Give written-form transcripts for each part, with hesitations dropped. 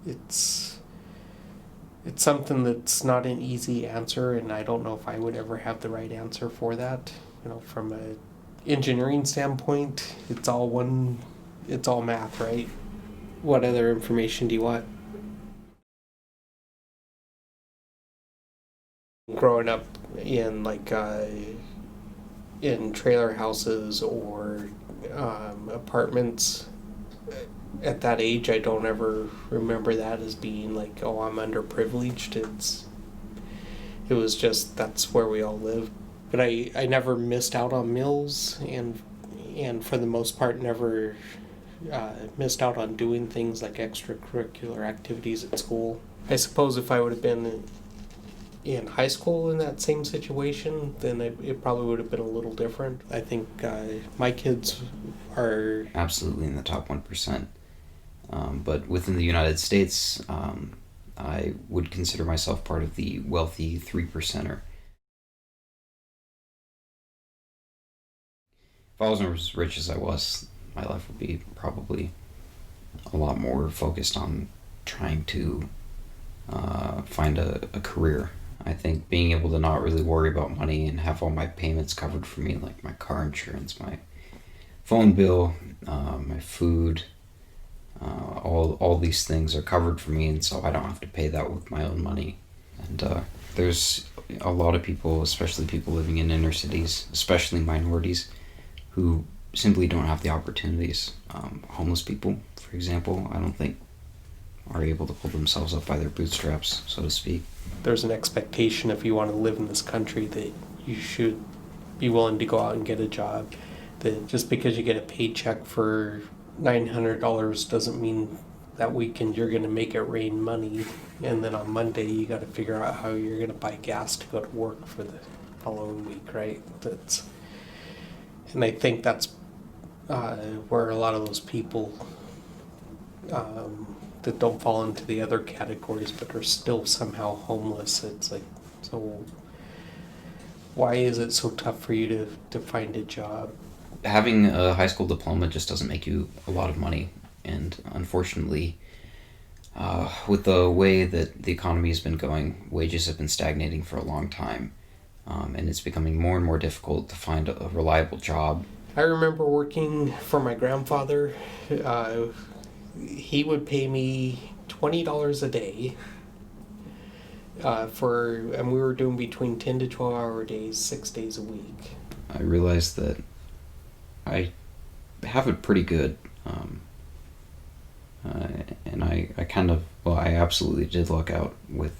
it's something that's not an easy answer, and I don't know if I would ever have the right answer for that. From a engineering standpoint, it's all math, right? What other information do you want? Growing up in in trailer houses or apartments, at that age, I don't ever remember that as being like, oh, I'm underprivileged. It was just that's where we all lived. But I never missed out on meals, and for the most part never missed out on doing things like extracurricular activities at school. I suppose if I would have been in high school in that same situation, then it probably would have been a little different. I think my kids are absolutely in the top 1%. But within the United States, I would consider myself part of the wealthy 3%er. If I wasn't as rich as I was, my life would be probably a lot more focused on trying to find a career. I think being able to not really worry about money and have all my payments covered for me, like my car insurance, my phone bill, my food, all these things are covered for me, and so I don't have to pay that with my own money. And there's a lot of people, especially people living in inner cities, especially minorities, who simply don't have the opportunities. Homeless people, for example, I don't think are able to pull themselves up by their bootstraps, so to speak. There's an expectation if you want to live in this country that you should be willing to go out and get a job. That just because you get a paycheck for $900 doesn't mean that weekend you're going to make it rain money, and then on Monday you got to figure out how you're going to buy gas to go to work for the following week, right? And I think that's where a lot of those people that don't fall into the other categories but are still somehow homeless. It's like, so why is it so tough for you to find a job? Having a high school diploma just doesn't make you a lot of money, and unfortunately, with the way that the economy has been going, wages have been stagnating for a long time, and it's becoming more and more difficult to find a reliable job. I remember working for my grandfather. He would pay me $20 a day and we were doing between 10 to 12 hour days, 6 days a week. I realized that I have it pretty good, and I absolutely did luck out with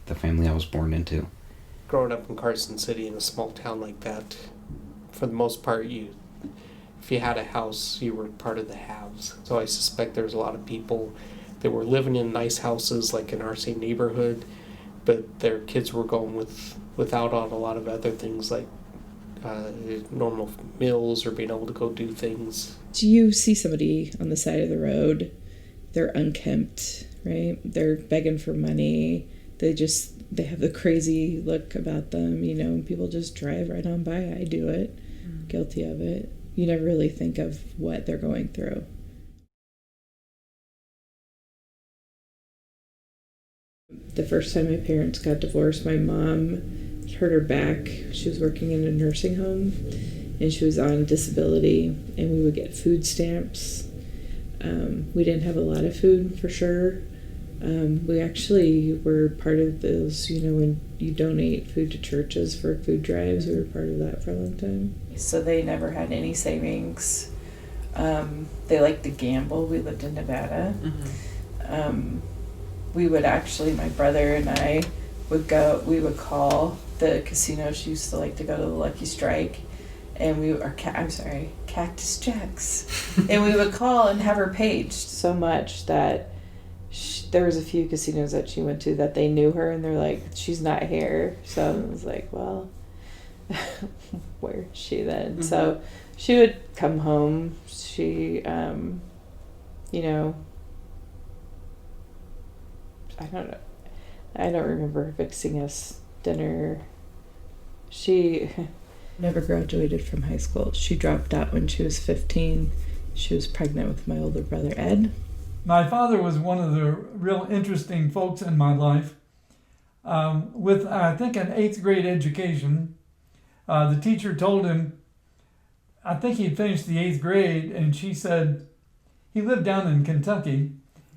the family I was born into. Growing up in Carson City in a small town like that, for the most part, if you had a house, you were part of the haves. So I suspect there's a lot of people that were living in nice houses like in our same neighborhood, but their kids were going without on a lot of other things like normal meals or being able to go do things. Do you see somebody on the side of the road, they're unkempt, right? They're begging for money. They have the crazy look about them, and people just drive right on by. I do it. Guilty of it. You never really think of what they're going through. The first time my parents got divorced, my mom hurt her back. She was working in a nursing home, and she was on disability, and we would get food stamps. We didn't have a lot of food, for sure. We actually were part of those, when you donate food to churches for food drives, we were part of that for a long time. So they never had any savings. They liked to gamble. We lived in Nevada. Mm-hmm. We would actually, my brother and I we would call the casino. She used to like to go to the Lucky Strike, and Cactus Jack's. And we would call and have her paged so much that there was a few casinos that she went to that they knew her, and they're like, she's not here. So I was like, well, where is she then? Mm-hmm. So she would come home. She, I don't remember fixing us dinner. She never graduated from high school. She dropped out when she was 15. She was pregnant with my older brother, Ed. My father was one of the real interesting folks in my life. With, I think, an 8th grade education, the teacher told him, I think he'd finished the 8th grade, and she said, he lived down in Kentucky,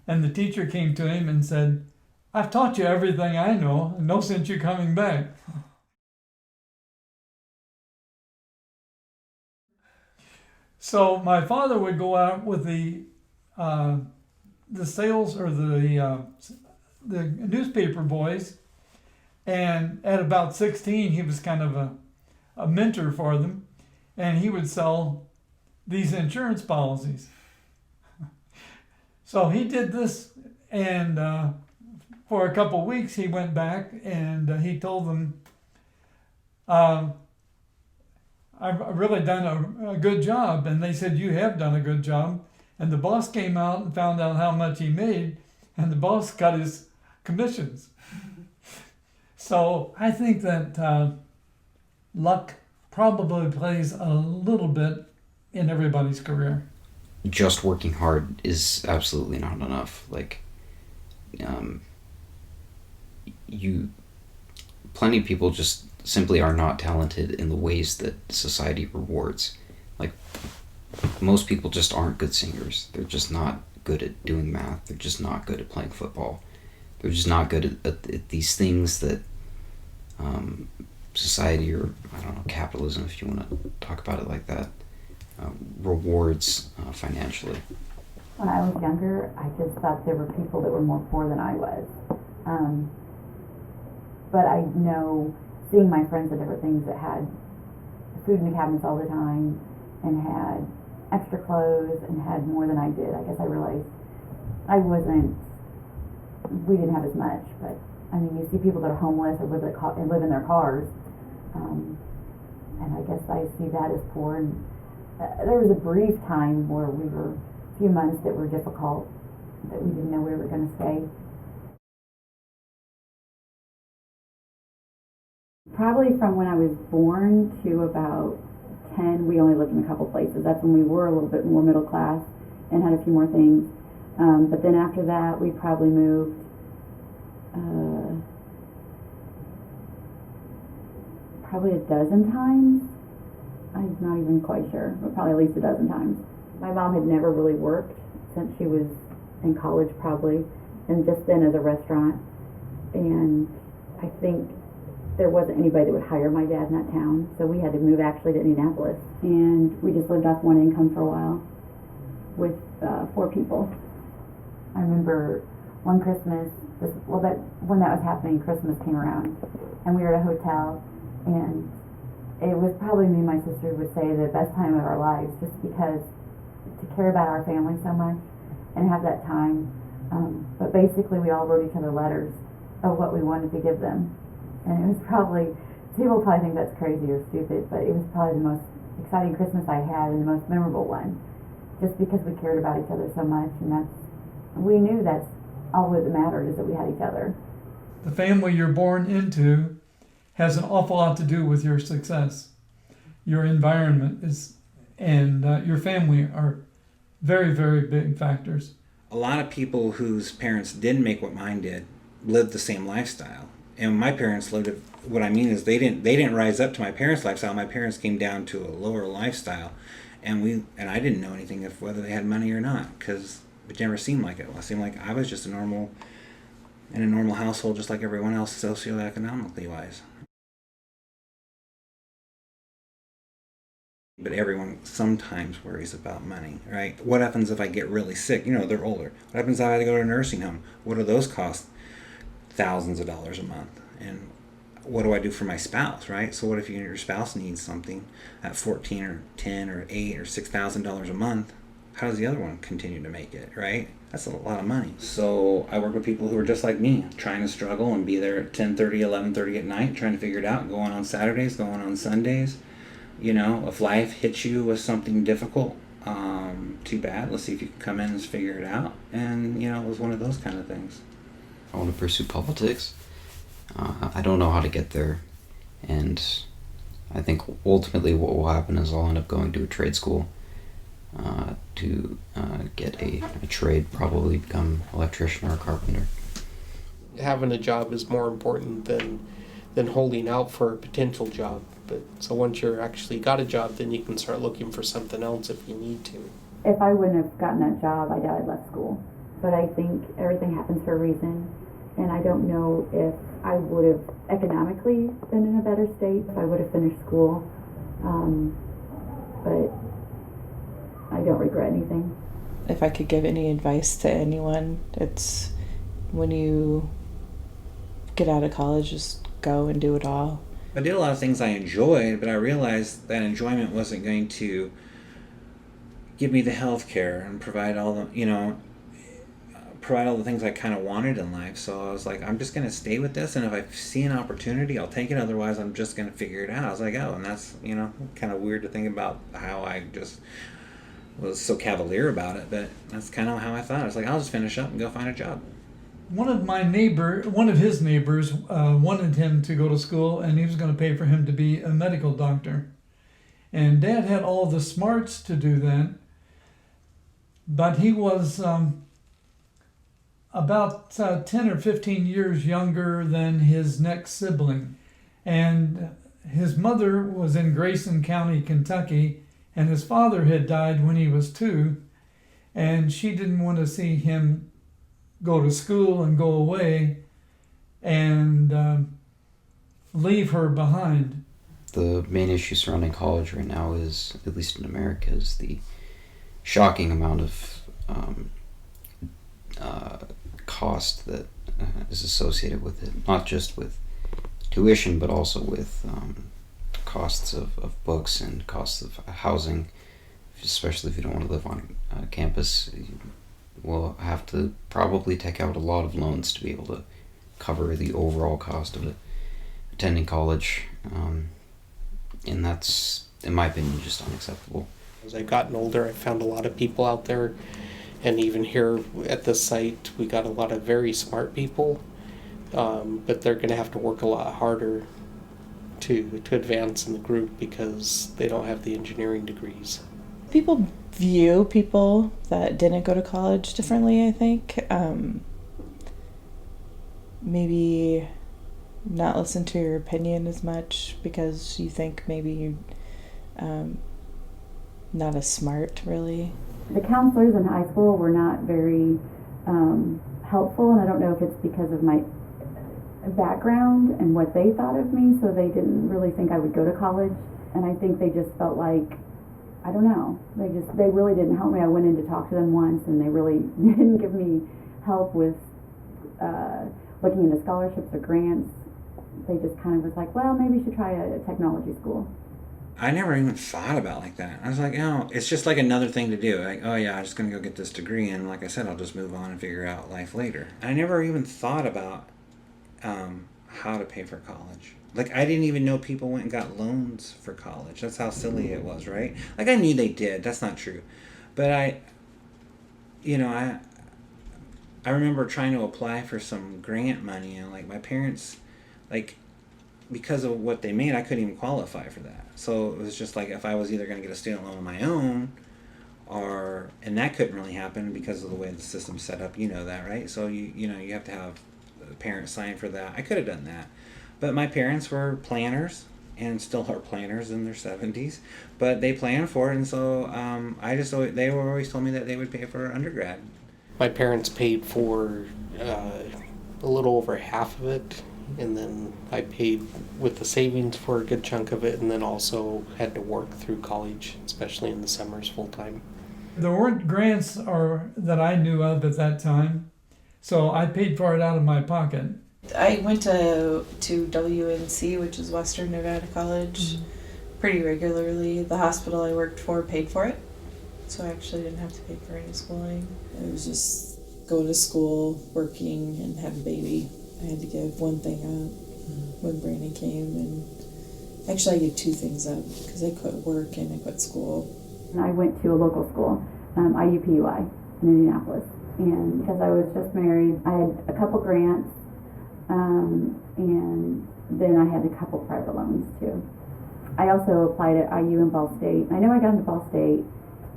and the teacher came to him and said, I've taught you everything I know, no sense you coming back. So my father would go out with the sales or the newspaper boys, and at about 16 he was kind of a mentor for them, and he would sell these insurance policies. So he did this, and for a couple of weeks he went back and he told them, I've really done a good job. And they said, you have done a good job. And the boss came out and found out how much he made, and the boss cut his commissions. So I think that luck probably plays a little bit in everybody's career. Just working hard is absolutely not enough. Like, plenty of people just simply are not talented in the ways that society rewards. Like, most people just aren't good singers. They're just not good at doing math. They're just not good at playing football. They're just not good at these things that society, or I don't know, capitalism, if you want to talk about it like that, rewards financially. When I was younger, I just thought there were people that were more poor than I was. But I know, seeing my friends at different things that had food in the cabinets all the time and had extra clothes and had more than I did, I guess I realized we didn't have as much. But I mean, you see people that are homeless or live in their cars, and I guess I see that as poor. And there was a brief time where we were a few months that were difficult, that we didn't know we were going to stay. Probably from when I was born to about 10, we only lived in a couple places. That's when we were a little bit more middle class and had a few more things. But then after that, we probably moved probably a dozen times. I'm not even quite sure, but probably at least a dozen times. My mom had never really worked since she was in college, probably, and just then as a restaurant. And I think there wasn't anybody that would hire my dad in that town, so we had to move actually to Indianapolis. And we just lived off one income for a while with 4 people. I remember one Christmas, when that was happening, Christmas came around, and we were at a hotel, and it was probably me and my sister would say the best time of our lives, just because to care about our family so much and have that time. But basically we all wrote each other letters of what we wanted to give them. And it was probably, people probably think that's crazy or stupid, but it was probably the most exciting Christmas I had and the most memorable one, just because we cared about each other so much, and we knew that's all that mattered, is that we had each other. The family you're born into has an awful lot to do with your success. Your environment and your family are very, very big factors. A lot of people whose parents didn't make what mine did lived the same lifestyle. And my parents lived it. What I mean is they didn't rise up to my parents' lifestyle. My parents came down to a lower lifestyle, and I didn't know anything of whether they had money or not, because it never seemed like it. It seemed like I was just in a normal household, just like everyone else, socioeconomically wise. But everyone sometimes worries about money, right? What happens if I get really sick? They're older. What happens if I have to go to a nursing home? What do those cost? Thousands of dollars a month. And what do I do for my spouse, right? So what if your spouse needs something at 14 or 10 or 8 or $6,000 a month? How does the other one continue to make it, right? That's a lot of money. So I work with people who are just like me, trying to struggle and be there at 10:30, 11:30 at night, trying to figure it out, going on Saturdays, going on Sundays. If life hits you with something difficult, too bad. Let's see if you can come in and figure it out. And, it was one of those kind of things. I want to pursue politics. I don't know how to get there, and I think ultimately what will happen is I'll end up going to a trade school. to get a trade, probably become electrician or a carpenter. Having a job is more important than holding out for a potential job. But so once you're actually got a job, then you can start looking for something else if you need to. If I wouldn't have gotten that job, I doubt I'd left school. But I think everything happens for a reason, and I don't know if I would have economically been in a better state if I would have finished school. But I don't regret anything. If I could give any advice to anyone, it's when you get out of college, just go and do it all. I did a lot of things I enjoyed, but I realized that enjoyment wasn't going to give me the health care and provide all the things I kind of wanted in life. So I was like, I'm just going to stay with this, and if I see an opportunity, I'll take it. Otherwise, I'm just going to figure it out. I was like, oh, and that's, kind of weird to think about how I just was so cavalier about it, but that's kind of how I thought. I was like, I'll just finish up and go find a job. One of his neighbors wanted him to go to school, and he was going to pay for him to be a medical doctor. And Dad had all the smarts to do that, but he was about 10 or 15 years younger than his next sibling. And his mother was in Grayson County, Kentucky, and his father had died when he was 2, and she didn't want to see him go to school and go away and leave her behind. The main issue surrounding college right now is, at least in America, is the shocking amount of cost that is associated with it. Not just with tuition, but also with costs of books and costs of housing, especially if you don't want to live on campus. You will have to probably take out a lot of loans to be able to cover the overall cost of attending college. And that's, in my opinion, just unacceptable. As I've gotten older, I've found a lot of people out there, and even here at the site, we got a lot of very smart people, but they're going to have to work a lot harder to advance in the group because they don't have the engineering degrees. People view people that didn't go to college differently, I think. Maybe not listen to your opinion as much because you think maybe you're not as smart, really. The counselors in high school were not very helpful, and I don't know if it's because of my background and what they thought of me, so they didn't really think I would go to college. And I think they just felt like, I don't know, they really didn't help me. I went in to talk to them once, and they really didn't give me help with looking into scholarships or grants. They just kind of was like, well, maybe you should try a technology school. I never even thought about like that. I was like, it's just like another thing to do. Like, oh yeah, I'm just going to go get this degree, and like I said, I'll just move on and figure out life later. I never even thought about how to pay for college. Like, I didn't even know people went and got loans for college. That's how silly it was, right? Like, I knew they did. That's not true. But I remember trying to apply for some grant money, and like my parents, like, because of what they made, I couldn't even qualify for that. So it was just like, if I was either going to get a student loan on my own, and that couldn't really happen because of the way the system's set up, that, right? So you have to have the parents sign for that. I could have done that. But my parents were planners, and still are planners in their 70s, but they planned for it, and so they were always told me that they would pay for undergrad. My parents paid for a little over half of it, and then I paid with the savings for a good chunk of it, and then also had to work through college, especially in the summers full time. There weren't grants that I knew of at that time, so I paid for it out of my pocket. I went to WNC, which is Western Nevada College, pretty regularly. The hospital I worked for paid for it, so I actually didn't have to pay for any schooling. It was just going to school, working, and having a baby. I had to give one thing up when Brandon came, and actually I gave two things up because I quit work and I quit school. And I went to a local school, IUPUI in Indianapolis, and because I was just married, I had a couple grants, and then I had a couple private loans too. I also applied at IU and Ball State. I know I got into Ball State,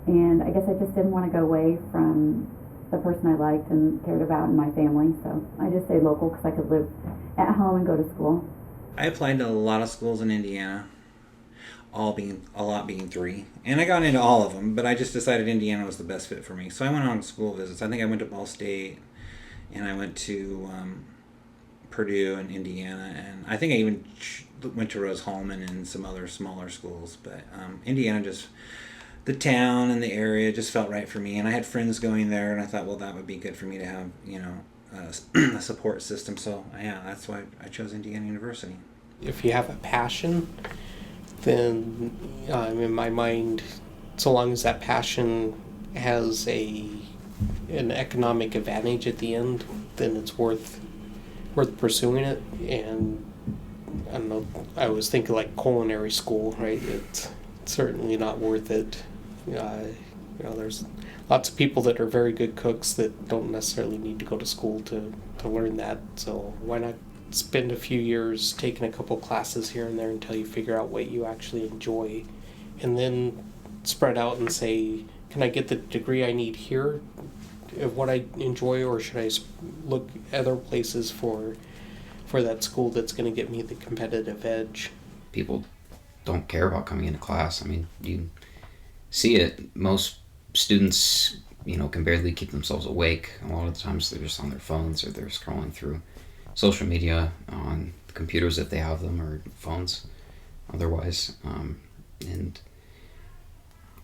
And I guess I just didn't want to go away from the person I liked and cared about in my family, so I just stayed local because I could live at home and go to school. I applied to a lot of schools in Indiana, a lot being 3, and I got into all of them, but I just decided Indiana was the best fit for me. So I went on school visits. I think I went to Ball State, and I went to Purdue and Indiana, and I think I even went to Rose-Hulman and some other smaller schools. But Indiana, just the town and the area just felt right for me, and I had friends going there, and I thought, well, that would be good for me to have, a support system. So yeah, that's why I chose Indiana University. If you have a passion, then in my mind, so long as that passion has an economic advantage at the end, then it's worth pursuing it. And I don't know, I was thinking like culinary school, right? It's certainly not worth it. There's lots of people that are very good cooks that don't necessarily need to go to school to learn that. So why not spend a few years taking a couple classes here and there until you figure out what you actually enjoy, and then spread out and say, can I get the degree I need here of what I enjoy, or should I look other places for that school that's going to get me the competitive edge? People don't care about coming into class. I mean, you see it. Most students, can barely keep themselves awake. A lot of the times they're just on their phones, or they're scrolling through social media on computers if they have them, or phones otherwise. And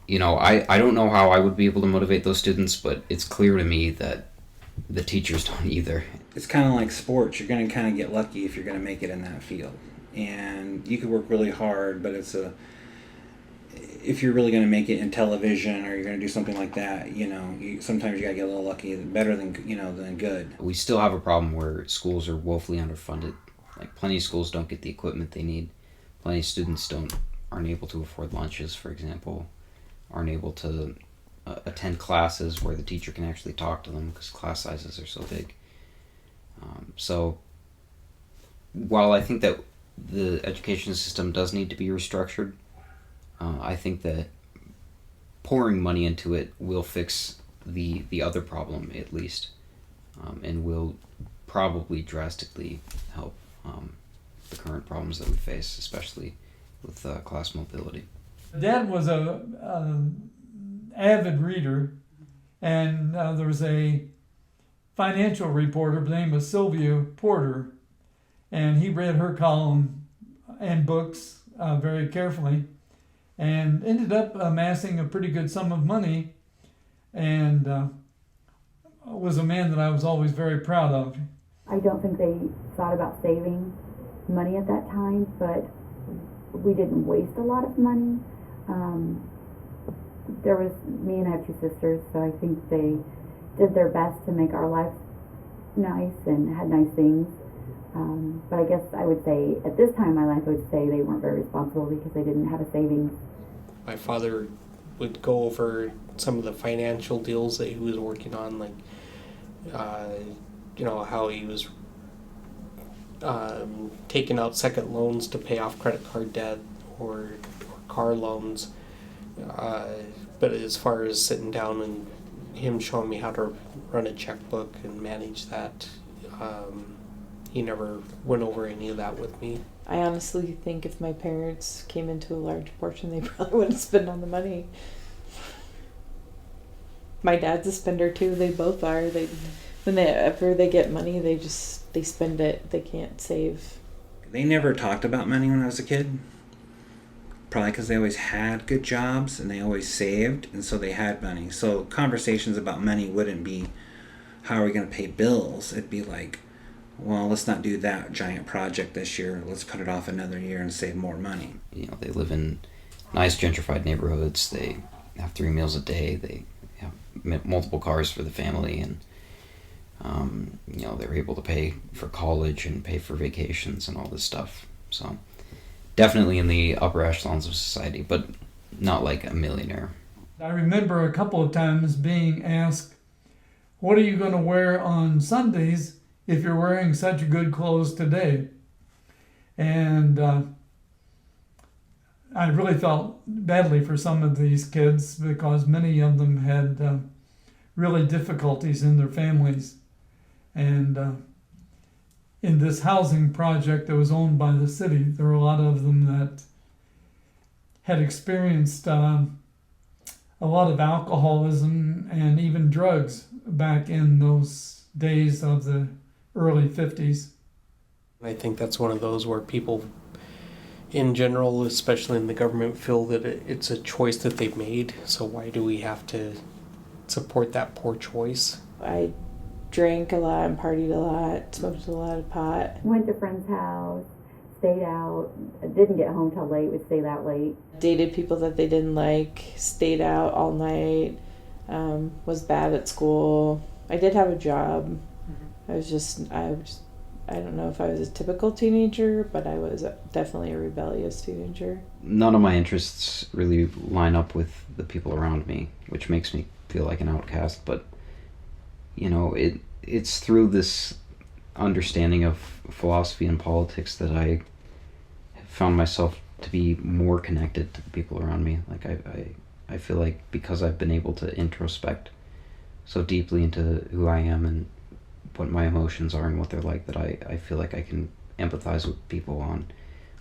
I don't know how I would be able to motivate those students, but it's clear to me that the teachers don't either. It's kind of like sports. You're going to kind of get lucky if you're going to make it in that field. And you could work really hard, but if you're really going to make it in television, or you're going to do something like that, sometimes you got to get a little lucky. Better than good. We still have a problem where schools are woefully underfunded. Like, plenty of schools don't get the equipment they need. Plenty of students aren't able to afford lunches, for example, aren't able to attend classes where the teacher can actually talk to them because class sizes are so big. So while I think that the education system does need to be restructured, I think that pouring money into it will fix the other problem, at least, and will probably drastically help the current problems that we face, especially with class mobility. Dad was a avid reader, and there was a financial reporter named was Sylvia Porter, and he read her column and books very carefully, and ended up amassing a pretty good sum of money, and was a man that I was always very proud of. I don't think they thought about saving money at that time, but we didn't waste a lot of money. There was me, and I have 2 sisters, so I think they did their best to make our lives nice and had nice things. But I guess I would say at this time in my life, I would say they weren't very responsible because they didn't have a savings. My father would go over some of the financial deals that he was working on, like how he was taking out second loans to pay off credit card debt or car loans. But as far as sitting down and him showing me how to run a checkbook and manage that, he never went over any of that with me. I honestly think if my parents came into a large portion, they probably wouldn't spend on the money. My dad's a spender too. They both are. Whenever they get money, they spend it. They can't save. They never talked about money when I was a kid. Probably because they always had good jobs and they always saved, and so they had money. So conversations about money wouldn't be, how are we going to pay bills? It'd be like, well, let's not do that giant project this year. Let's put it off another year and save more money. They live in nice gentrified neighborhoods. They have 3 meals a day. They have multiple cars for the family, and they're able to pay for college and pay for vacations and all this stuff. So definitely in the upper echelons of society, but not like a millionaire. I remember a couple of times being asked, what are you going to wear on Sundays if you're wearing such good clothes today? And I really felt badly for some of these kids because many of them had really difficulties in their families. And in this housing project that was owned by the city, there were a lot of them that had experienced a lot of alcoholism and even drugs back in those days of the early 50s. I think that's one of those where people in general, especially in the government, feel that it's a choice that they've made. So why do we have to support that poor choice? I drank a lot and partied a lot, smoked a lot of pot. Went to a friend's house, stayed out, didn't get home till late, would stay that late. Dated people that they didn't like, stayed out all night, was bad at school. I did have a job. I don't know if I was a typical teenager, but I was definitely a rebellious teenager. None of my interests really line up with the people around me, which makes me feel like an outcast. But, you know, it's through this understanding of philosophy and politics that I have found myself to be more connected to the people around me. Like, I feel like because I've been able to introspect so deeply into who I am and what my emotions are and what they're like, that I feel like I can empathize with people on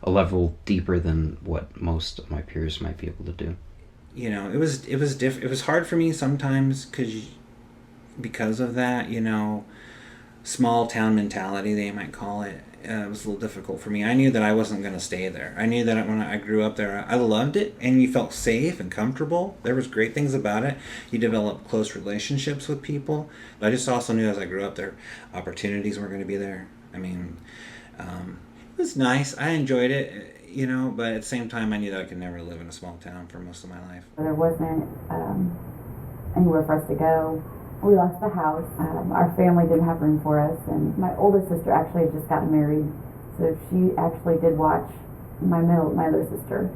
a level deeper than what most of my peers might be able to do. You know, it was hard for me sometimes because of that, you know, small town mentality, they might call it. It was a little difficult for me. I knew that I wasn't going to stay there. I knew that when I grew up there, I loved it, and you felt safe and comfortable. There was great things about it. You developed close relationships with people. But I just also knew as I grew up there, opportunities weren't going to be there. I mean, it was nice. I enjoyed it, you know, but at the same time, I knew that I could never live in a small town for most of my life. There wasn't anywhere for us to go. We lost the house. Our family didn't have room for us, and my oldest sister actually had just gotten married, so she actually did watch my other sister,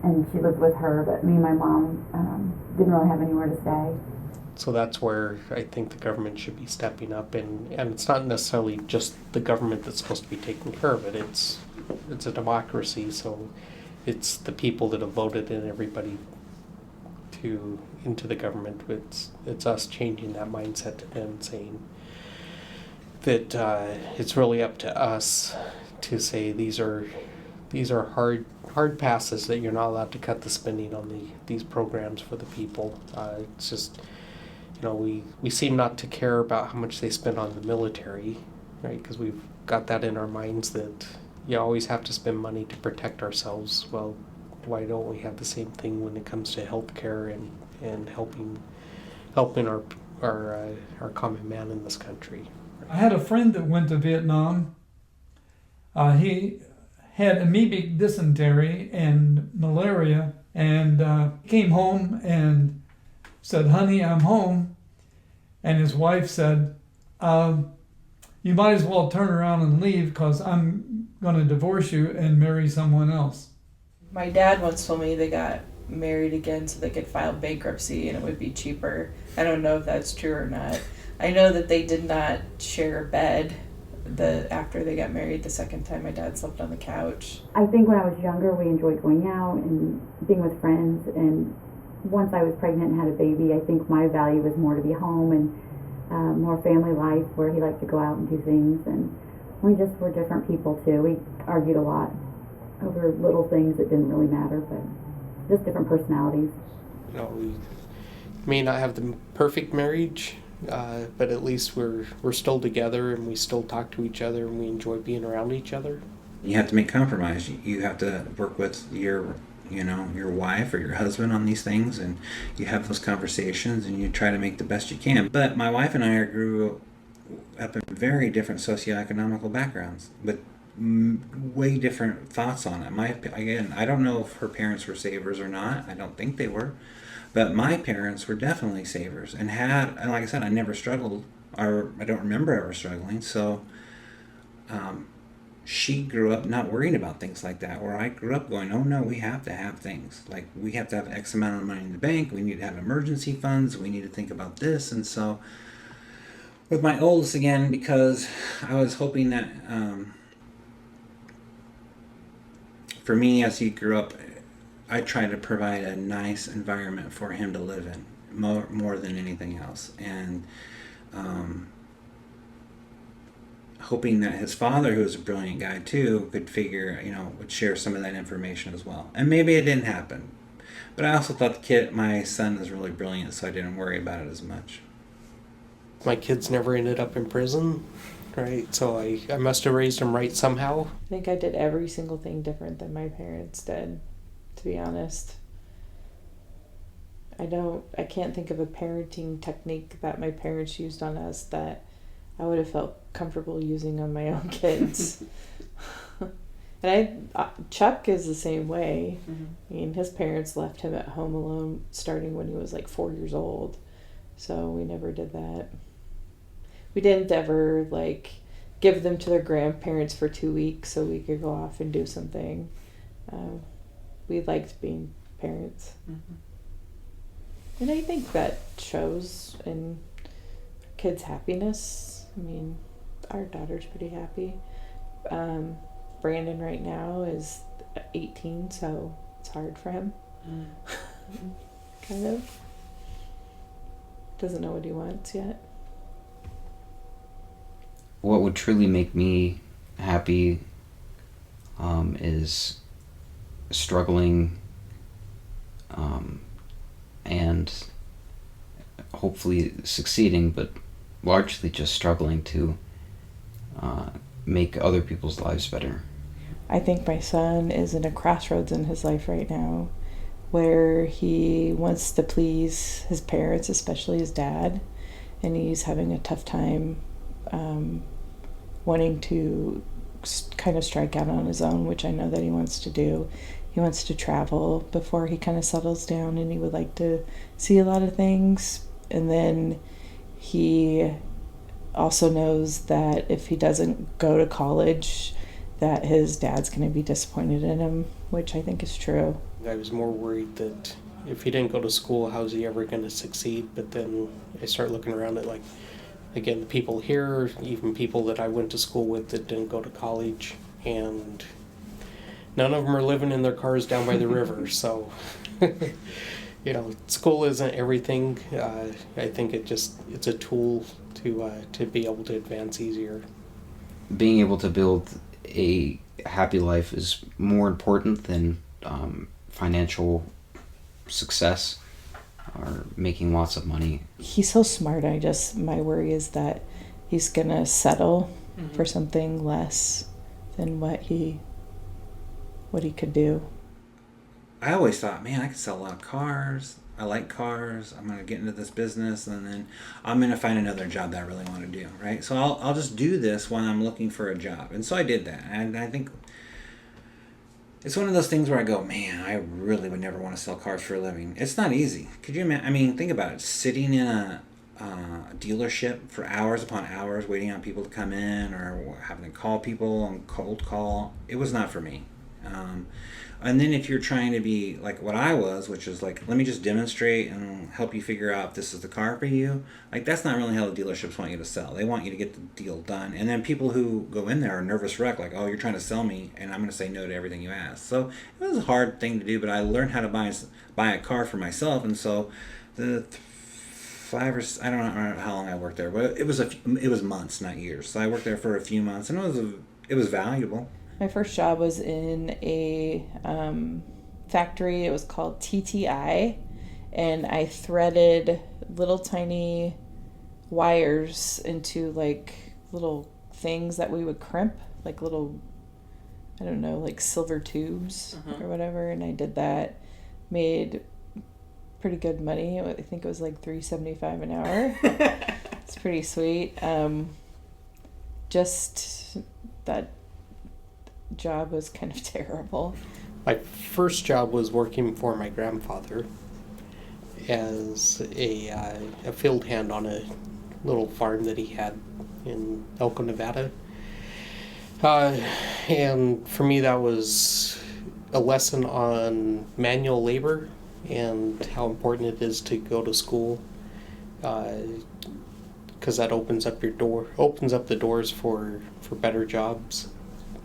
and she lived with her. But me and my mom didn't really have anywhere to stay. So that's where I think the government should be stepping up, and it's not necessarily just the government that's supposed to be taking care of it. It's a democracy, so it's the people that have voted in everybody into the government. It's us changing that mindset to them, saying that it's really up to us to say these are hard passes, that you're not allowed to cut the spending on these programs for the people. It's just, you know, we seem not to care about how much they spend on the military, right? Because we've got that in our minds that you always have to spend money to protect ourselves. Well, why don't we have the same thing when it comes to healthcare and helping our common man in this country? I had a friend that went to Vietnam. He had amoebic dysentery and malaria, and came home and said, "Honey, I'm home." And his wife said, "You might as well turn around and leave, because I'm going to divorce you and marry someone else." My dad once told me they got married again so they could file bankruptcy and it would be cheaper. I don't know if that's true or not. I know that they did not share a bed after they got married the second time. My dad slept on the couch. I think when I was younger, we enjoyed going out and being with friends, and once I was pregnant and had a baby, I think my value was more to be home and more family life, where he liked to go out and do things. And we just were different people too. We argued a lot over little things that didn't really matter, but just different personalities. You know, we may not have the perfect marriage, but at least we're still together, and we still talk to each other, and we enjoy being around each other. You have to make compromise. You have to work with your wife or your husband on these things, and you have those conversations, and you try to make the best you can. But my wife and I grew up in very different socioeconomical backgrounds, but way different thoughts on it. Again, I don't know if her parents were savers or not. I don't think they were, but my parents were definitely savers, and like I said, I never struggled, or I don't remember ever struggling. So she grew up not worrying about things like that, where I grew up going, oh no, we have to have things, like we have to have X amount of money in the bank, we need to have emergency funds, we need to think about this. And so with my oldest, again, because I was hoping that for me, as he grew up, I try to provide a nice environment for him to live in, more than anything else. And hoping that his father, who was a brilliant guy too, could would share some of that information as well. And maybe it didn't happen. But I also thought my son was really brilliant, so I didn't worry about it as much. My kids never ended up in prison, right? So I must have raised them right somehow. I think I did every single thing different than my parents did, to be honest. I can't think of a parenting technique that my parents used on us that I would have felt comfortable using on my own kids. And Chuck is the same way. Mm-hmm. I mean, his parents left him at home alone starting when he was like 4 years old. So we never did that. We didn't ever give them to their grandparents for 2 weeks so we could go off and do something. We liked being parents. Mm-hmm. And I think that shows in kids' happiness. I mean, our daughter's pretty happy. Brandon right now is 18, so it's hard for him. Kind of. Doesn't know what he wants yet. What would truly make me happy is struggling and hopefully succeeding, but largely just struggling to make other people's lives better. I think my son is in a crossroads in his life right now where he wants to please his parents, especially his dad, and he's having a tough time wanting to kind of strike out on his own, which I know that he wants to do. He wants to travel before he kind of settles down, and he would like to see a lot of things. And then he also knows that if he doesn't go to college, that his dad's going to be disappointed in him, which I think is true. I was more worried that if he didn't go to school, how's he ever going to succeed? But then I start looking around at, again, the people here, even people that I went to school with that didn't go to college, and none of them are living in their cars down by the river. So, school isn't everything. I think it's a tool to be able to advance easier. Being able to build a happy life is more important than financial success or making lots of money. He's so smart. My worry is that he's gonna settle for something less than what he could do. I always thought, man, I could sell a lot of cars. I like cars. I'm going to get into this business, and then I'm going to find another job that I really want to do, right? So I'll just do this when I'm looking for a job. And so I did that. And I think it's one of those things where I go, man, I really would never want to sell cars for a living. It's not easy. Could you imagine? I mean, think about it. Sitting in a dealership for hours upon hours, waiting on people to come in, or having to call people on cold call. It was not for me. And then if you're trying to be like what I was, which is let me just demonstrate and help you figure out if this is the car for you, that's not really how the dealerships want you to sell. They want you to get the deal done. And then people who go in there are nervous wreck, oh, you're trying to sell me, and I'm going to say no to everything you ask. So it was a hard thing to do, but I learned how to buy a car for myself. And so the I don't know how long I worked there, but it was months, not years. So I worked there for a few months, and it was valuable. My first job was in a factory. It was called TTI, and I threaded little tiny wires into little things that we would crimp, little, I don't know, silver tubes or whatever. And I did that, made pretty good money. I think it was $3.75 an hour. It's pretty sweet. Just that job was kind of terrible. My first job was working for my grandfather as a field hand on a little farm that he had in Elko, Nevada. And for me, that was a lesson on manual labor and how important it is to go to school, because that opens up the doors for better jobs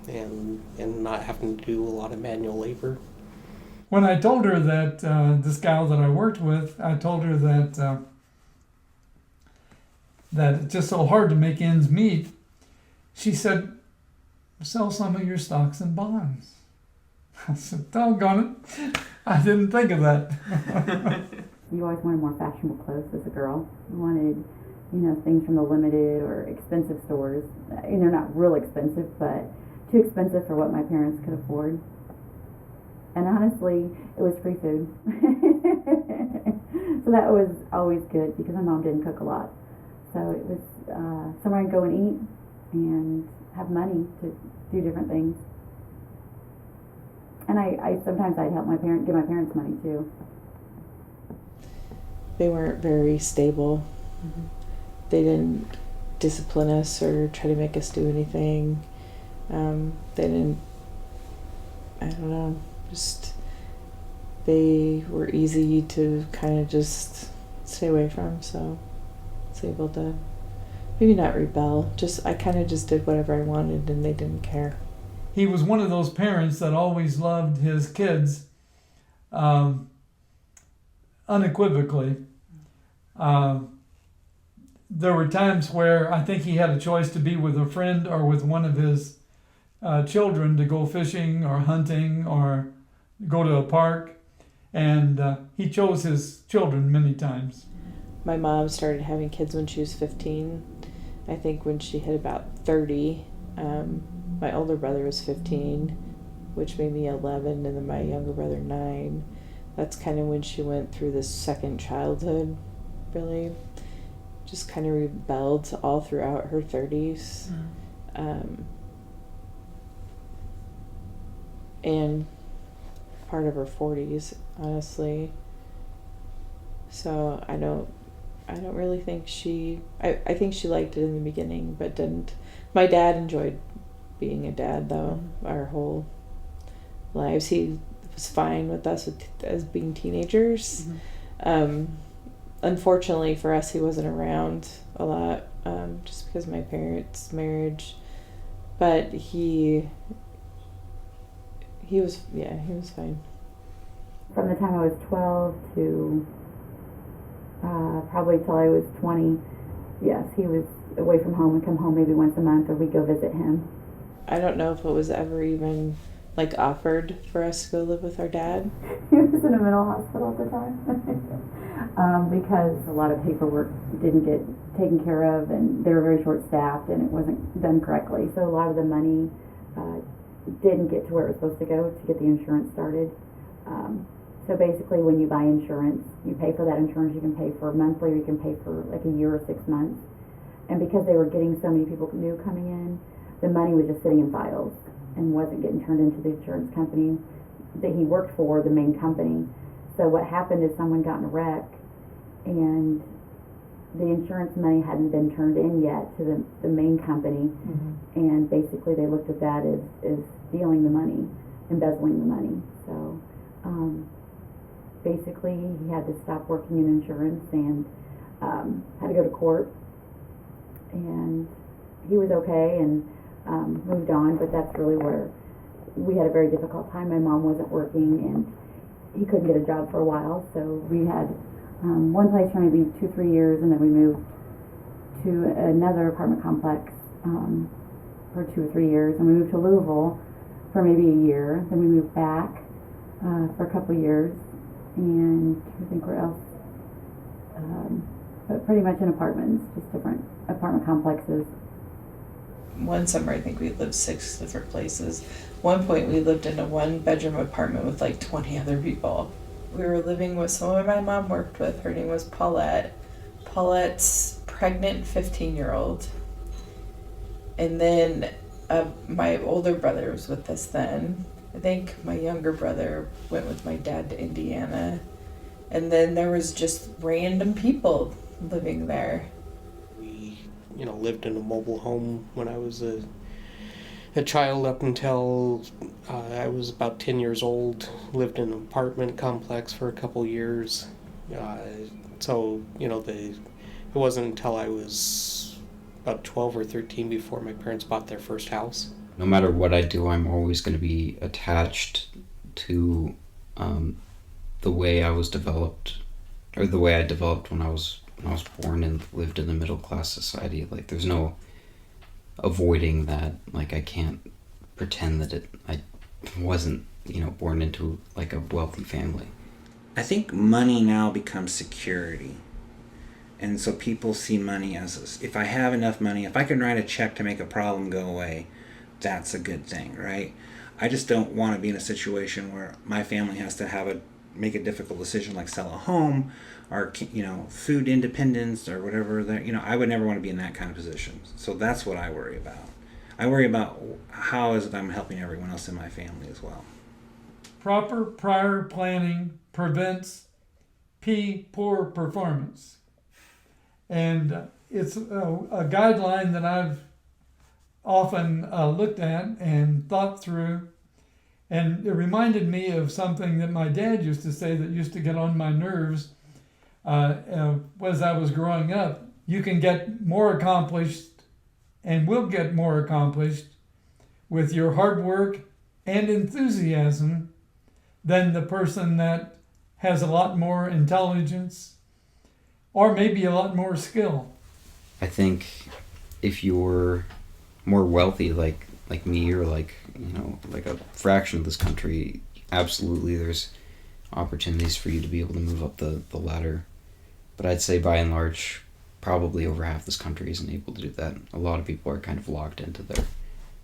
and not having to do a lot of manual labor. when I told her that this gal that I worked with, I told her that it's just so hard to make ends meet. She said, "Sell some of your stocks and bonds." I said, "Doggone it, I didn't think of that." You always wanted more fashionable clothes as a girl. You wanted, things from the limited or expensive stores. And they're not real expensive, but too expensive for what my parents could afford. And honestly, it was free food. So that was always good because my mom didn't cook a lot. So it was somewhere I could go and eat and have money to do different things. And I sometimes I'd help give my parents money too. They weren't very stable. Mm-hmm. They didn't discipline us or try to make us do anything. They didn't, I don't know, they were easy to kind of just stay away from, so I was able to maybe not rebel, I kind of just did whatever I wanted and they didn't care. He was one of those parents that always loved his kids unequivocally. There were times where I think he had a choice to be with a friend or with one of his children to go fishing or hunting or go to a park, and he chose his children many times. My mom started having kids when she was 15. I think when she hit about 30, my older brother was 15, which made me 11, and then my younger brother 9. That's kind of when she went through this second childhood, really. Just kind of rebelled all throughout her 30s. And part of her 40s, honestly. So I don't really think I think she liked it in the beginning, but didn't. My dad enjoyed being a dad, though, our whole lives. He was fine with us as being teenagers. Unfortunately for us, he wasn't around a lot, just because of my parents' marriage. But he was fine. From the time I was 12 to probably till I was 20, yes, he was away from home and come home maybe once a month, or we'd go visit him. I don't know if it was ever even offered for us to go live with our dad. He was in a mental hospital at the time. Because a lot of paperwork didn't get taken care of, and they were very short-staffed, and it wasn't done correctly. So a lot of the money didn't get to where it was supposed to go to get the insurance started. So basically, when you buy insurance, you pay for that insurance. You can pay for monthly, or you can pay for like a year or 6 months. And because they were getting so many people new coming in, the money was just sitting in files and wasn't getting turned into the insurance company that he worked for, the main company. So what happened is someone got in a wreck, and the insurance money hadn't been turned in yet to the main company. And basically they looked at that as stealing the money, embezzling the money. So basically he had to stop working in insurance and had to go to court, and he was okay and moved on. But that's really where we had a very difficult time. My mom wasn't working, and he couldn't get a job for a while, so we had one place for maybe 2-3 years, and then we moved to another apartment complex for 2 or 3 years, and we moved to Louisville for maybe a year. Then we moved back for a couple of years, and I think where else, but pretty much in apartments, just different apartment complexes. One summer, I think we lived 6 different places. One point, we lived in a 1-bedroom apartment with like 20 other people. We were living with someone my mom worked with. Her name was Paulette. Paulette's pregnant 15-year-old. And then my older brother was with us then. I think my younger brother went with my dad to Indiana. And then there was just random people living there. We, lived in a mobile home when I was a child up until I was about 10 years old. Lived in an apartment complex for a couple years. So, it wasn't until I was about 12 or 13 before my parents bought their first house. No matter what I do, I'm always going to be attached to the way I was developed, or the way I developed when I was born and lived in a middle class society. Like, there's no avoiding that. Like, I can't pretend that I wasn't, born into like a wealthy family. I think money now becomes security. And so people see money as, if I have enough money, if I can write a check to make a problem go away, that's a good thing, right? I just don't want to be in a situation where my family has to make a difficult decision like sell a home or, food independence or whatever. I would never want to be in that kind of position. So that's what I worry about. I worry about how is it I'm helping everyone else in my family as well. Proper prior planning prevents poor performance. And it's a guideline that I've often looked at and thought through. And it reminded me of something that my dad used to say that used to get on my nerves as I was growing up. You can get more accomplished and will get more accomplished with your hard work and enthusiasm than the person that has a lot more intelligence or maybe a lot more skill. I think if you're more wealthy, like me, or like a fraction of this country, absolutely there's opportunities for you to be able to move up the ladder. But I'd say by and large, probably over half this country isn't able to do that. A lot of people are kind of locked into their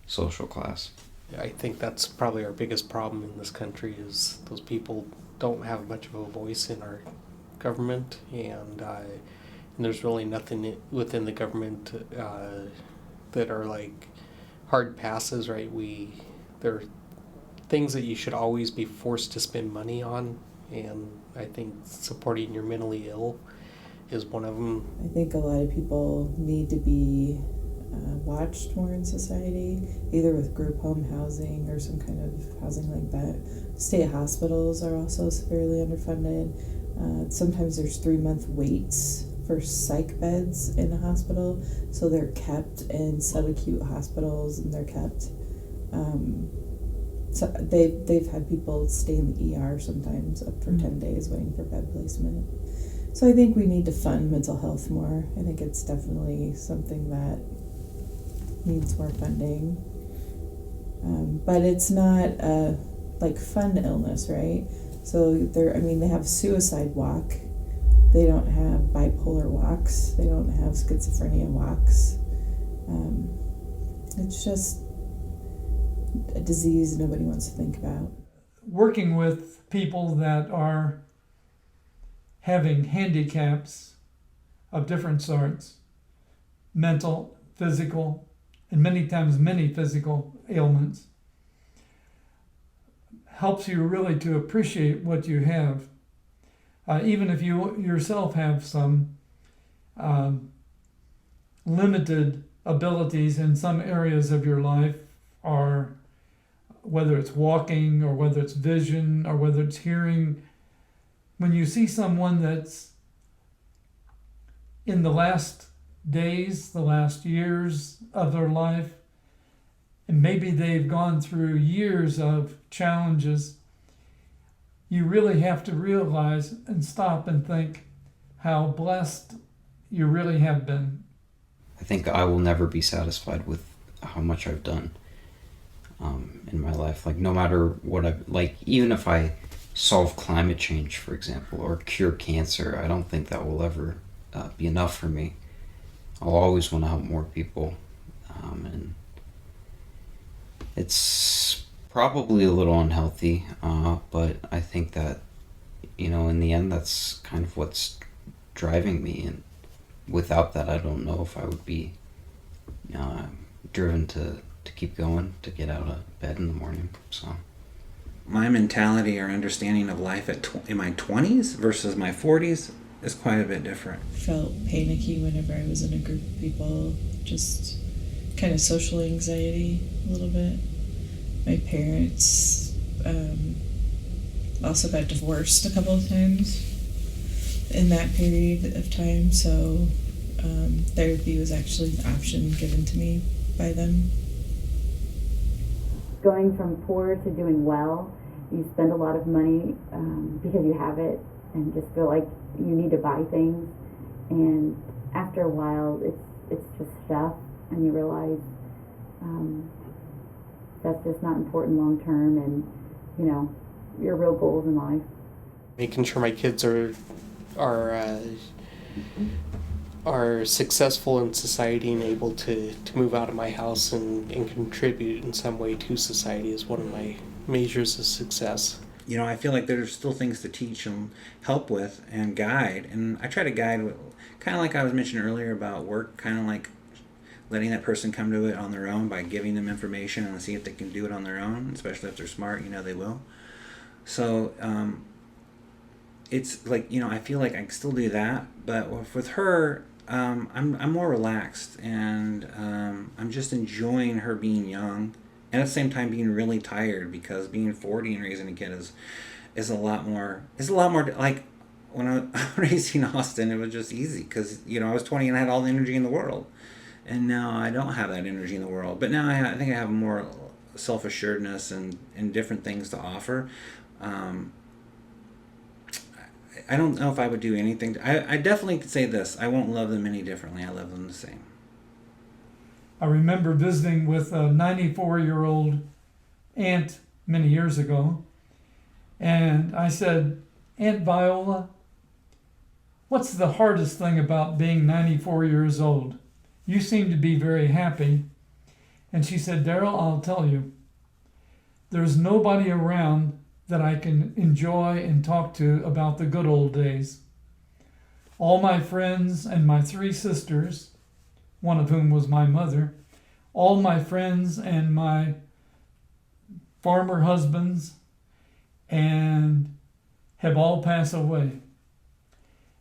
social class. I think that's probably our biggest problem in this country is those people don't have much of a voice in our government, and there's really nothing within the government that are like hard passes, right? There are things that you should always be forced to spend money on, and I think supporting your mentally ill is one of them. I think a lot of people need to be watched more in society, either with group home housing or some kind of housing like that. State hospitals are also severely underfunded. Sometimes there's 3-month waits for psych beds in a hospital, so they're kept in subacute hospitals, and they're kept. So they've had people stay in the ER sometimes up for 10 days waiting for bed placement. So I think we need to fund mental health more. I think it's definitely something that needs more funding. But it's not like fun illness, right? So they have suicide walk. They don't have bipolar walks. They don't have schizophrenia walks. It's just a disease nobody wants to think about. Working with people that are having handicaps of different sorts, mental, physical, and many times many physical ailments, helps you really to appreciate what you have. Even if you yourself have some limited abilities in some areas of your life, or whether it's walking or whether it's vision or whether it's hearing, when you see someone that's in the last days, the last years of their life, and maybe they've gone through years of challenges, you really have to realize and stop and think how blessed you really have been. I think I will never be satisfied with how much I've done in my life. Like, no matter what even if I solve climate change, for example, or cure cancer, I don't think that will ever be enough for me. I'll always want to help more people, and it's probably a little unhealthy, but I think that, in the end, that's kind of what's driving me, and without that, I don't know if I would be driven to keep going, to get out of bed in the morning. So my mentality or understanding of life in my 20s versus my 40s is quite a bit different. Felt panicky whenever I was in a group of people, just kind of social anxiety a little bit. My parents also got divorced a couple of times in that period of time, so therapy was actually an option given to me by them. Going from poor to doing well you spend a lot of money because you have it and just feel like you need to buy things, and after a while it's just stuff, and you realize that's just not important long term, and you know your real goals in life. Making sure my kids are successful in society and able to move out of my house and contribute in some way to society is one of my measures of success. You know, I feel like there's still things to teach and help with and guide. And I try to guide, kind of like I was mentioning earlier about work, kind of like letting that person come to it on their own by giving them information and see if they can do it on their own, especially if they're smart, you know, they will. So it's like, you know, I feel like I can still do that. But with her, I'm more relaxed, and I'm just enjoying her being young, and at the same time being really tired, because being 40 and raising a kid is a lot more like when I was raised in Austin, it was just easy because, you know, I was 20 and I had all the energy in the world, and now I don't have that energy in the world. But now I think I have more self-assuredness and different things to offer. I don't know if I would do anything. I definitely could say this: I won't love them any differently. I love them the same. I remember visiting with a 94-year-old aunt many years ago, and I said, "Aunt Viola, what's the hardest thing about being 94 years old? You seem to be very happy." And she said, "Darrell, I'll tell you, there's nobody around that I can enjoy and talk to about the good old days. All my friends and my 3 sisters, one of whom was my mother, all my friends and my farmer husbands, and have all passed away."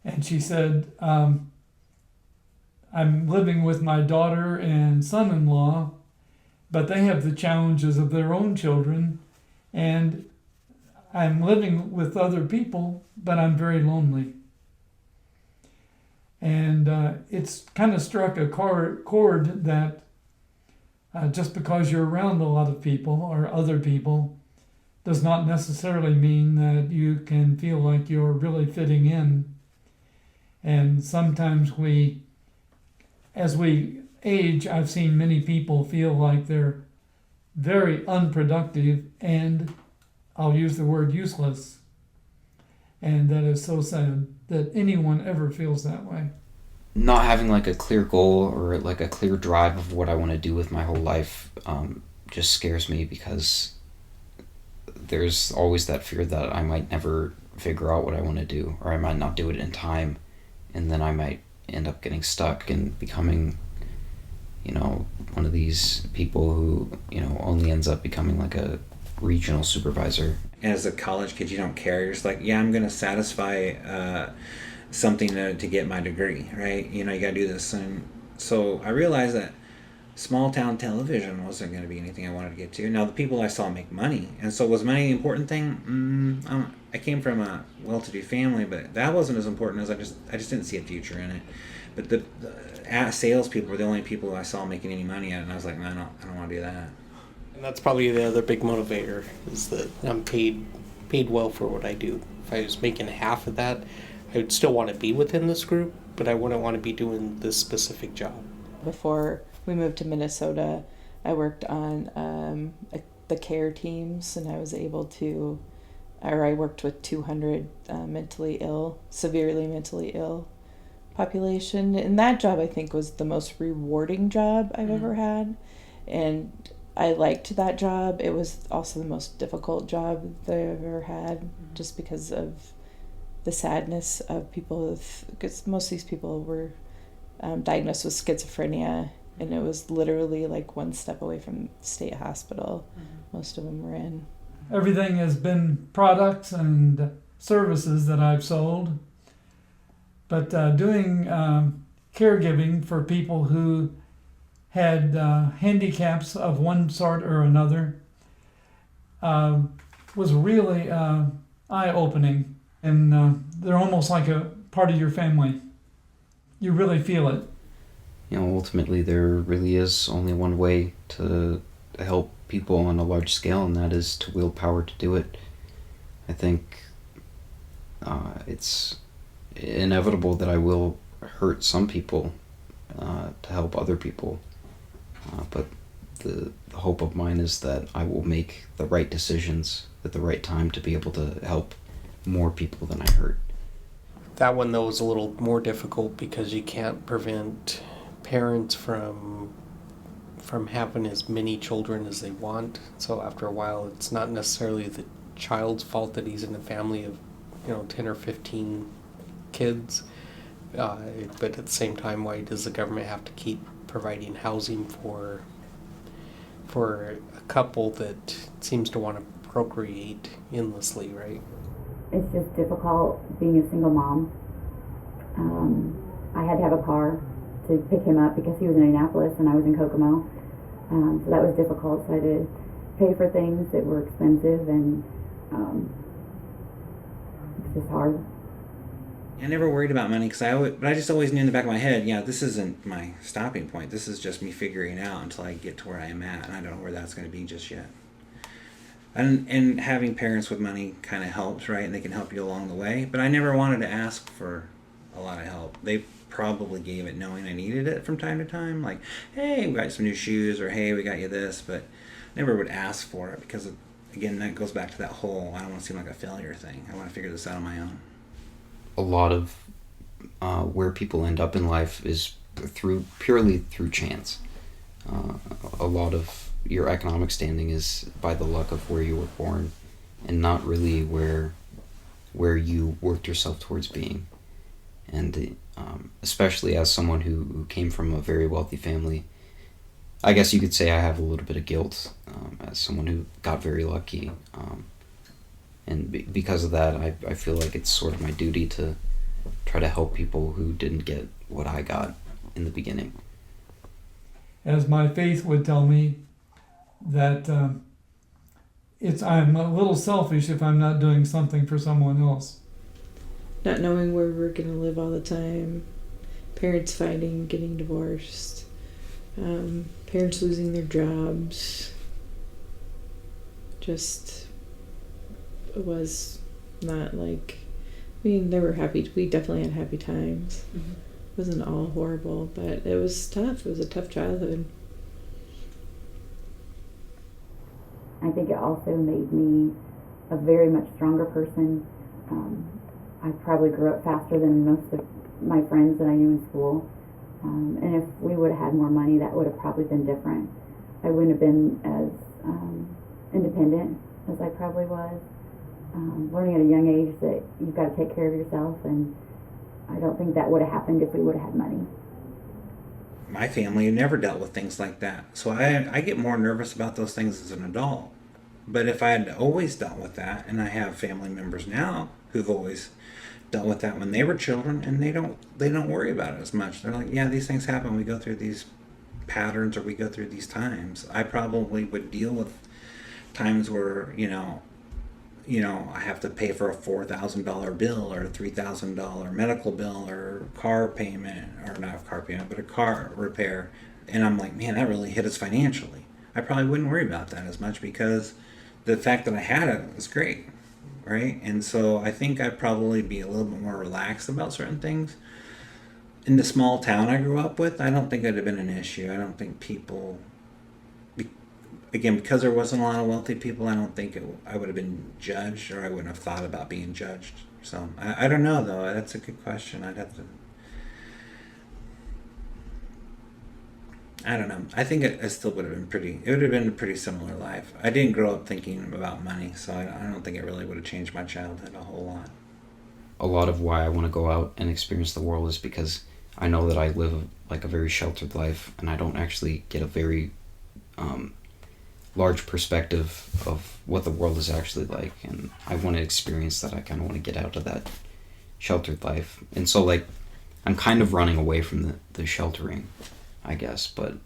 And she said, "I'm living with my daughter and son-in-law, but they have the challenges of their own children, and I'm living with other people, but I'm very lonely." And it's kind of struck a chord that just because you're around a lot of people or other people does not necessarily mean that you can feel like you're really fitting in. And sometimes as we age, I've seen many people feel like they're very unproductive and, I'll use the word, useless. And that is so sad that anyone ever feels that way. Not having like a clear goal or like a clear drive of what I want to do with my whole life just scares me, because there's always that fear that I might never figure out what I want to do, or I might not do it in time, and then I might end up getting stuck and becoming, you know, one of these people who, you know, only ends up becoming like a regional supervisor. As a college kid, you don't care. You're just like, yeah, I'm going to satisfy something to get my degree, right? You know, you got to do this. And so I realized that small town television wasn't going to be anything I wanted to get to. Now, the people I saw make money. And so was money the important thing? I came from a well-to-do family, but that wasn't as important as I just didn't see a future in it. But the salespeople were the only people I saw making any money at it, and I was like, no, I don't want to do that. And that's probably the other big motivator, is that I'm paid well for what I do. If I was making half of that, I would still want to be within this group, but I wouldn't want to be doing this specific job. Before we moved to Minnesota, I worked on the care teams, and I worked with 200 severely mentally ill population. And that job, I think, was the most rewarding job I've ever had. And I liked that job. It was also the most difficult job that I've ever had, just because of the sadness of people because most of these people were diagnosed with schizophrenia, and it was literally like one step away from state hospital. Most of them were in. Everything has been products and services that I've sold, but doing caregiving for people who had handicaps of one sort or another was really eye-opening, and they're almost like a part of your family. You really feel it. You know, ultimately there really is only one way to help people on a large scale, and that is to wield power to do it. I think it's inevitable that I will hurt some people to help other people. But the hope of mine is that I will make the right decisions at the right time to be able to help more people than I hurt. That one, though, is a little more difficult because you can't prevent parents from having as many children as they want. So after a while, it's not necessarily the child's fault that he's in a family of 10 or 15 kids, but at the same time, why does the government have to keep providing housing for a couple that seems to want to procreate endlessly, right? It's just difficult being a single mom. I had to have a car to pick him up because he was in Indianapolis and I was in Kokomo. So that was difficult. So I had to pay for things that were expensive, and it's just hard. I never worried about money but I just always knew in the back of my head, yeah, this isn't my stopping point. This is just me figuring it out until I get to where I am at, and I don't know where that's going to be just yet. And having parents with money kind of helps, right? And they can help you along the way. But I never wanted to ask for a lot of help. They probably gave it knowing I needed it from time to time. Like, hey, we got you some new shoes, or hey, we got you this. But never would ask for it because, again, that goes back to that whole I don't want to seem like a failure thing. I want to figure this out on my own. A lot of where people end up in life is purely through chance. A lot of your economic standing is by the luck of where you were born, and not really where you worked yourself towards being. And especially as someone who came from a very wealthy family, I guess you could say I have a little bit of guilt as someone who got very lucky. And because of that, I feel like it's sort of my duty to try to help people who didn't get what I got in the beginning. As my faith would tell me, that I'm a little selfish if I'm not doing something for someone else. Not knowing where we're going to live all the time, parents fighting, getting divorced, parents losing their jobs. Just, it was not like, they were happy. We definitely had happy times. Mm-hmm. It wasn't all horrible, but it was tough. It was a tough childhood. I think it also made me a very much stronger person. I probably grew up faster than most of my friends that I knew in school. And if we would have had more money, that would have probably been different. I wouldn't have been as independent as I probably was. Learning at a young age that you've got to take care of yourself, and I don't think that would have happened if we would have had money. My family never dealt with things like that, so I get more nervous about those things as an adult. But if I had always dealt with that, and I have family members now who've always dealt with that when they were children, and they don't worry about it as much. They're like, yeah, these things happen. We go through these patterns, or we go through these times. I probably would deal with times where I have to pay for a $4,000 bill, or a $3,000 medical bill, or car payment, or not a car payment, but a car repair. And I'm like, man, that really hit us financially. I probably wouldn't worry about that as much because the fact that I had it was great, right? And so I think I'd probably be a little bit more relaxed about certain things. In the small town I grew up with, I don't think it'd have been an issue. I don't think people... Again, because there wasn't a lot of wealthy people, I don't think I would have been judged, or I wouldn't have thought about being judged. So I don't know, though. That's a good question. I'd have to... I don't know. I think it still would have been it would have been a pretty similar life. I didn't grow up thinking about money, so I don't think it really would have changed my childhood a whole lot. A lot of why I want to go out and experience the world is because I know that I live like a very sheltered life, and I don't actually get a very large perspective of what the world is actually like, and I want to experience that. I kind of want to get out of that sheltered life, and so like I'm kind of running away from the sheltering, I guess, but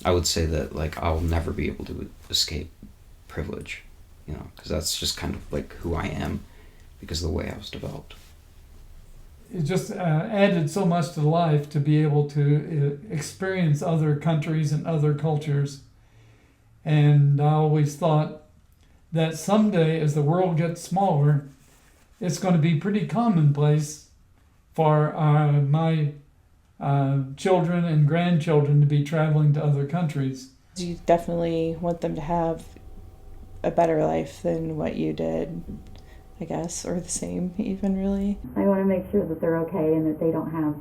I would say that like I'll never be able to escape privilege, because that's just kind of like who I am because of the way I was developed. It just added so much to life to be able to experience other countries and other cultures. And I always thought that someday, as the world gets smaller, it's going to be pretty commonplace for my children and grandchildren to be traveling to other countries. You definitely want them to have a better life than what you did, I guess, or the same even, really. I want to make sure that they're okay and that they don't have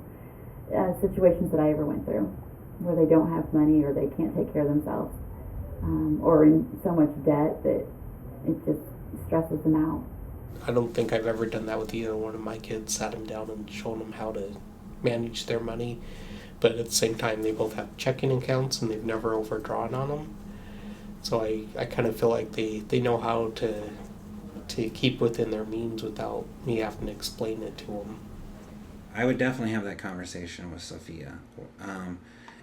situations that I ever went through, where they don't have money or they can't take care of themselves, or in so much debt that it just stresses them out. I don't think I've ever done that with either one of my kids, sat them down and shown them how to manage their money. But at the same time, they both have checking accounts and they've never overdrawn on them. So I kind of feel like they know how to keep within their means without me having to explain it to them. I would definitely have that conversation with Sophia.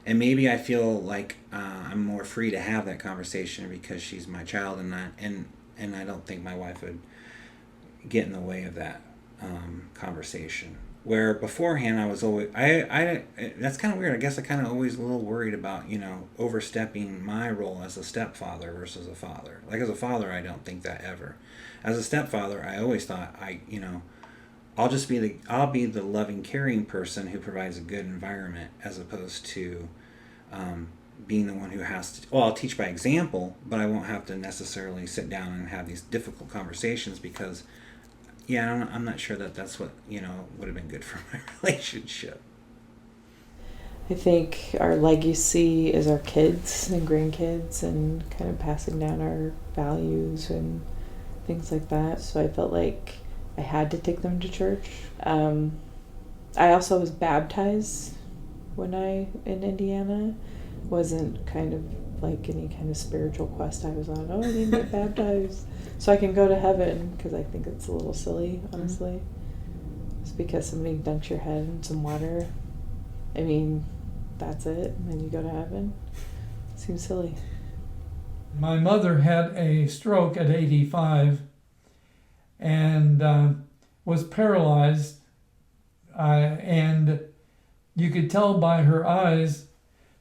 And maybe I feel like I'm more free to have that conversation because she's my child, and I don't think my wife would get in the way of that conversation. Where beforehand I was always I that's kind of weird. I guess I kind of always a little worried about overstepping my role as a stepfather versus a father. Like as a father, I don't think that ever. As a stepfather, I always thought I'll be the loving, caring person who provides a good environment, as opposed to being the one who has to. Well, I'll teach by example, but I won't have to necessarily sit down and have these difficult conversations because. Yeah, I'm not sure that that's what, would have been good for my relationship. I think our legacy is our kids and grandkids and kind of passing down our values and things like that. So I felt like I had to take them to church. I also was baptized when in Indiana. Wasn't kind of like any kind of spiritual quest I was on. Oh, I need to get baptized so I can go to heaven, because I think it's a little silly, honestly. It's because somebody dunks your head in some water. I mean, that's it, and then you go to heaven. Seems silly. My mother had a stroke at 85 and was paralyzed, and you could tell by her eyes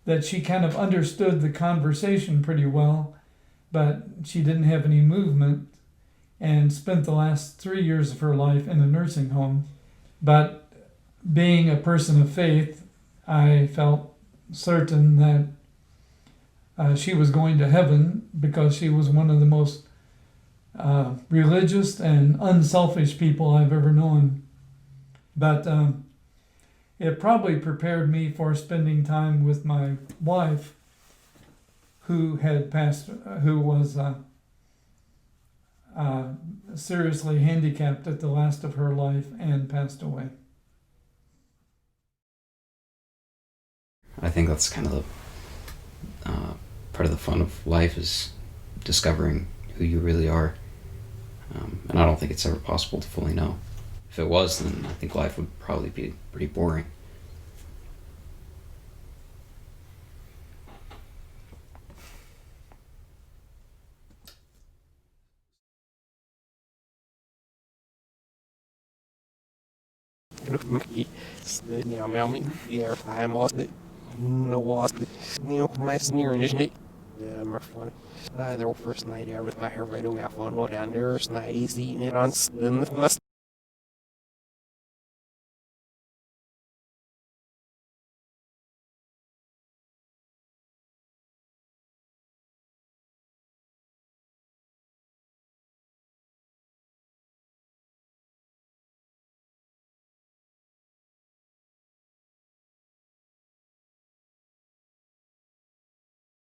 that she kind of understood the conversation pretty well, but she didn't have any movement and spent the last 3 years of her life in a nursing home. But being a person of faith, I felt certain that she was going to heaven because she was one of the most religious and unselfish people I've ever known. But it probably prepared me for spending time with my wife, who was seriously handicapped at the last of her life and passed away. I think that's kind of the part of the fun of life, is discovering who you really are. And I don't think it's ever possible to fully know. If it was, then I think life would probably be pretty boring. The first night I was my hair right away. I found one down there, and I eating it on the